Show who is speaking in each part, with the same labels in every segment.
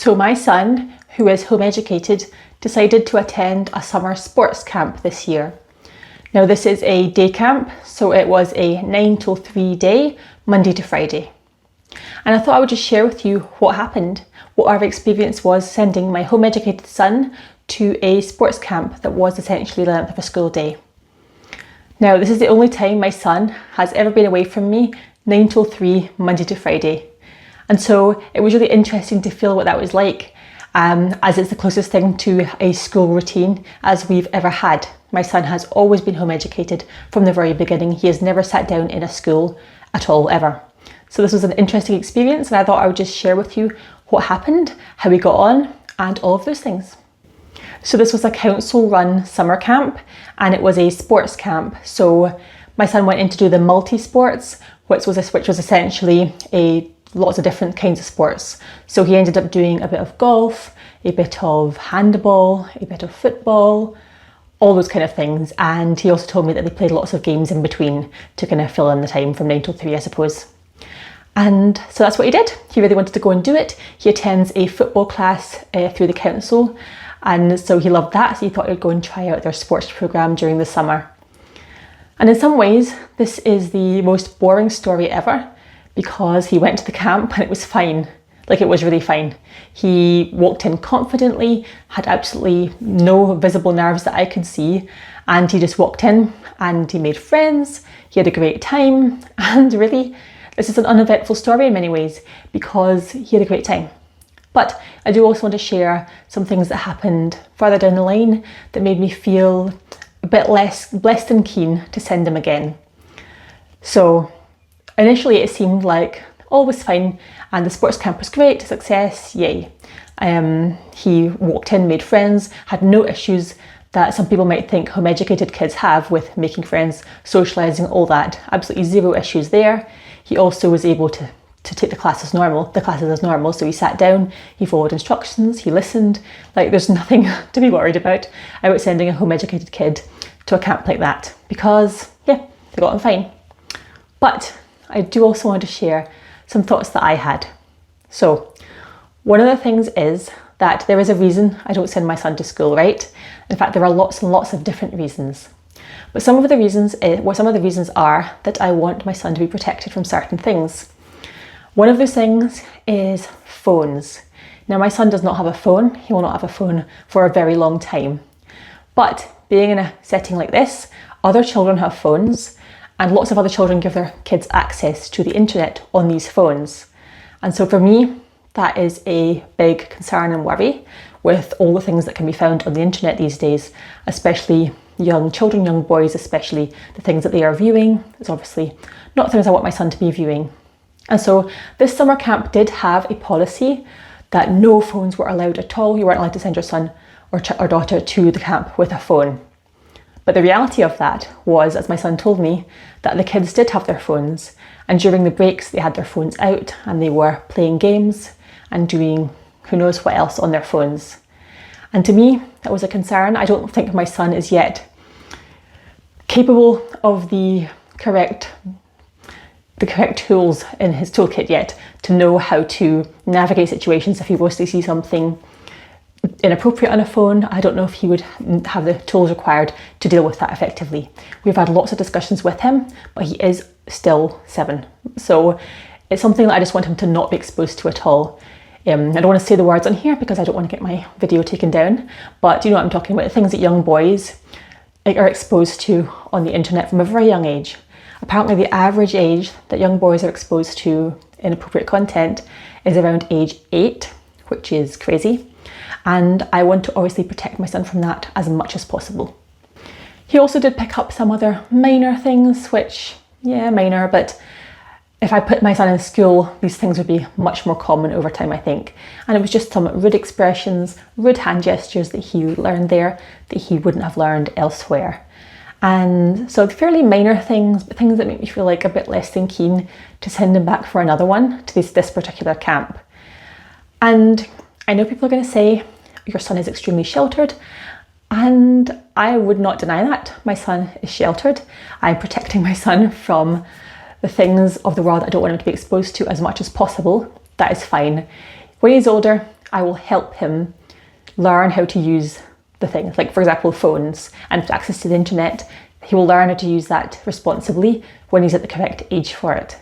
Speaker 1: So my son, who is home educated, decided to attend a summer sports camp this year. Now this is a day camp, so it was a 9 till 3 day, Monday to Friday. And I thought I would just share with you what happened, what our experience was sending my home educated son to a sports camp that was essentially the length of a school day. Now this is the only time my son has ever been away from me 9 till 3, Monday to Friday. And so it was really interesting to feel what that was like, as it's the closest thing to a school routine as we've ever had. My son has always been home educated from the very beginning. He has never sat down in a school at all, ever. So this was an interesting experience, and I thought I would just share with you what happened, how we got on, and all of those things. So this was a council-run summer camp, and it was a sports camp. So my son went in to do the multi-sports, which was essentially lots of different kinds of sports. So he ended up doing a bit of golf, a bit of handball, a bit of football, all those kind of things. And he also told me that they played lots of games in between to kind of fill in the time from 9 till 3, I suppose. And so that's what he did. He really wanted to go and do it. He attends a football class through the council, and so he loved that. So he thought he'd go and try out their sports programme during the summer. And in some ways, this is the most boring story ever, because he went to the camp and it was fine. Like, it was really fine. He walked in confidently, had absolutely no visible nerves that I could see, and he just walked in and he made friends. He had a great time, and really, this is an uneventful story in many ways because he had a great time. But I do also want to share some things that happened further down the line that made me feel a bit less than keen to send him again. So initially it seemed like all was fine and the sports camp was great, success, yay. He walked in, made friends, had no issues that some people might think home educated kids have with making friends, socialising, all that. Absolutely zero issues there. He also was able to take the classes as normal. So he sat down, he followed instructions, he listened. Like, there's nothing to be worried about sending a home educated kid to a camp like that, because yeah, they got on fine. But I do also want to share some thoughts that I had. So one of the things is that there is a reason I don't send my son to school, right? In fact, there are lots and lots of different reasons. But some of the reasons are that I want my son to be protected from certain things. One of those things is phones. Now, my son does not have a phone. He will not have a phone for a very long time. But being in a setting like this, other children have phones, and lots of other children give their kids access to the internet on these phones. And so for me, that is a big concern and worry with all the things that can be found on the internet these days, especially young children, young boys especially. The things that they are viewing is obviously not things I want my son to be viewing. And so this summer camp did have a policy that no phones were allowed at all. You weren't allowed to send your son or daughter to the camp with a phone. But the reality of that was, as my son told me, that the kids did have their phones, and during the breaks they had their phones out and they were playing games and doing who knows what else on their phones. And to me, that was a concern. I don't think my son is yet capable of the correct tools in his toolkit yet to know how to navigate situations if he was to see something inappropriate on a phone. I don't know if he would have the tools required to deal with that effectively. We've had lots of discussions with him, but he is still 7. So it's something that I just want him to not be exposed to at all. I don't want to say the words on here because I don't want to get my video taken down, but you know what I'm talking about, things that young boys are exposed to on the internet from a very young age. Apparently the average age that young boys are exposed to inappropriate content is around age 8, which is crazy. And I want to obviously protect my son from that as much as possible. He also did pick up some other minor things, which, yeah, minor, but if I put my son in school, these things would be much more common over time, I think. And it was just some rude expressions, rude hand gestures that he learned there that he wouldn't have learned elsewhere. And so fairly minor things, but things that make me feel like a bit less than keen to send him back for another one to this particular camp. And I know people are going to say, your son is extremely sheltered, and I would not deny that. My son is sheltered. I'm protecting my son from the things of the world I don't want him to be exposed to as much as possible. That is fine. When he's older, I will help him learn how to use the things, like for example, phones and access to the internet. He will learn how to use that responsibly when he's at the correct age for it.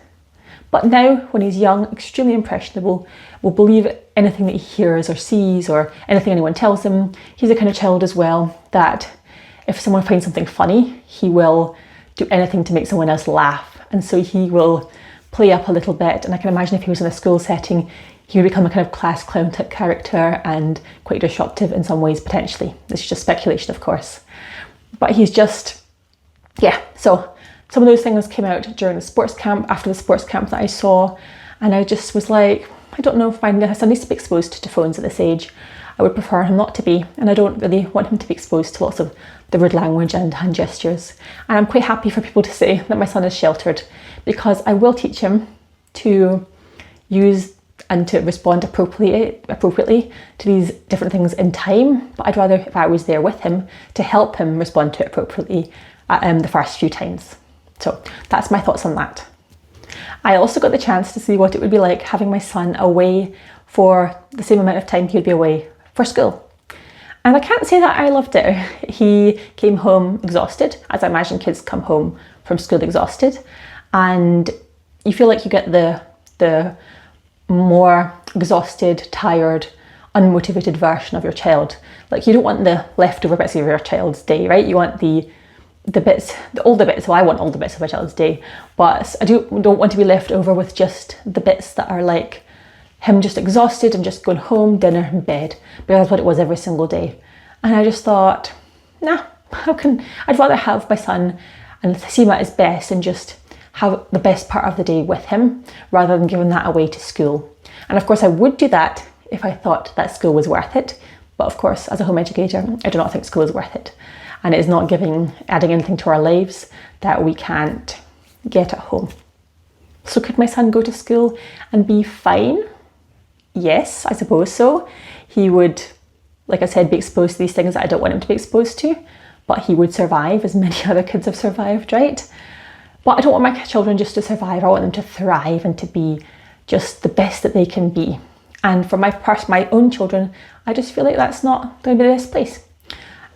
Speaker 1: But now, when he's young, extremely impressionable, will believe anything that he hears or sees or anything anyone tells him. He's the kind of child as well that if someone finds something funny, he will do anything to make someone else laugh. And so he will play up a little bit. And I can imagine if he was in a school setting, he would become a kind of class clown type character and quite disruptive in some ways, potentially. This is just speculation, of course. But he's just, yeah. So some of those things came out during the sports camp, after the sports camp that I saw. And I just was like, I don't know if my son needs to be exposed to phones at this age. I would prefer him not to be. And I don't really want him to be exposed to lots of the rude language and hand gestures. And I'm quite happy for people to say that my son is sheltered, because I will teach him to use and to respond appropriately to these different things in time. But I'd rather if I was there with him to help him respond to it appropriately the first few times. So that's my thoughts on that. I also got the chance to see what it would be like having my son away for the same amount of time he would be away for school. And I can't say that I loved it. He came home exhausted, as I imagine kids come home from school exhausted. And you feel like you get the more exhausted, tired, unmotivated version of your child. Like, you don't want the leftover bits of your child's day, right? You want the bits, the older bits. Well, I want all the bits of my child's day, but I don't want to be left over with just the bits that are like him just exhausted and just going home, dinner and bed, because that's what it was every single day. And I just thought, nah, I'd rather have my son and see him at his best and just have the best part of the day with him rather than giving that away to school. And of course I would do that if I thought that school was worth it. But of course, as a home educator, I do not think school is worth it. And it is not adding anything to our lives that we can't get at home. So could my son go to school and be fine? Yes, I suppose so. He would, like I said, be exposed to these things that I don't want him to be exposed to, but he would survive as many other kids have survived, right? But I don't want my children just to survive. I want them to thrive and to be just the best that they can be. And for my own children, I just feel like that's not going to be the best place.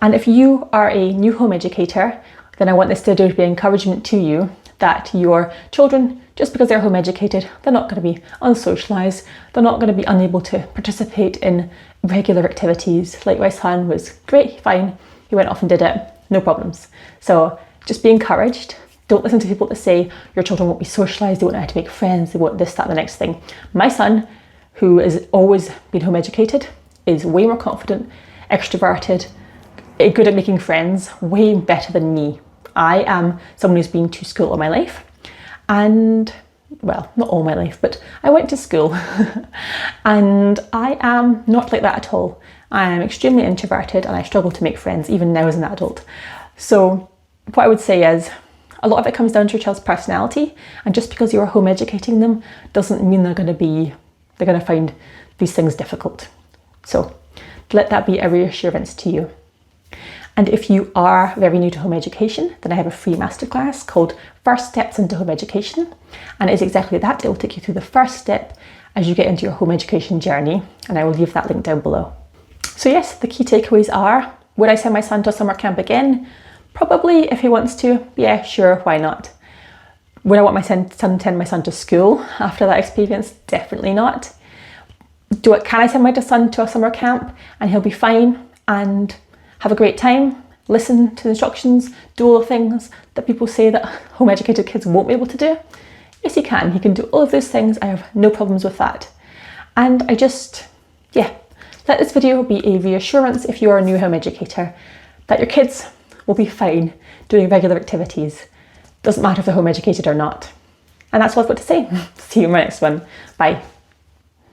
Speaker 1: And if you are a new home educator, then I want this to be encouragement to you that your children, just because they're home educated, they're not going to be unsocialised, they're not going to be unable to participate in regular activities. Like my son was great, fine, he went off and did it, no problems. So just be encouraged. Don't listen to people that say your children won't be socialised, they won't know how to make friends, they won't this, that, the next thing. My son, who has always been home educated, is way more confident, extroverted, good at making friends, way better than me. I am someone who's been to school all my life, and, well, not all my life, but I went to school and I am not like that at all. I am extremely introverted and I struggle to make friends even now as an adult. So what I would say is a lot of it comes down to your child's personality, and just because you're home educating them doesn't mean they're going to find these things difficult. So let that be a reassurance to you. And if you are very new to home education, then I have a free masterclass called First Steps into Home Education. And it's exactly that. It will take you through the first step as you get into your home education journey. And I will leave that link down below. So yes, the key takeaways are, would I send my son to a summer camp again? Probably, if he wants to. Yeah, sure, why not? Would I want my son to send my son to school after that experience? Definitely not. Can I send my son to a summer camp and he'll be fine and have a great time, listen to the instructions, do all the things that people say that home educated kids won't be able to do? Yes, he can. He can do all of those things. I have no problems with that. And I just, let this video be a reassurance if you are a new home educator that your kids will be fine doing regular activities. Doesn't matter if they're home educated or not. And that's all I've got to say. See you in my next one. Bye.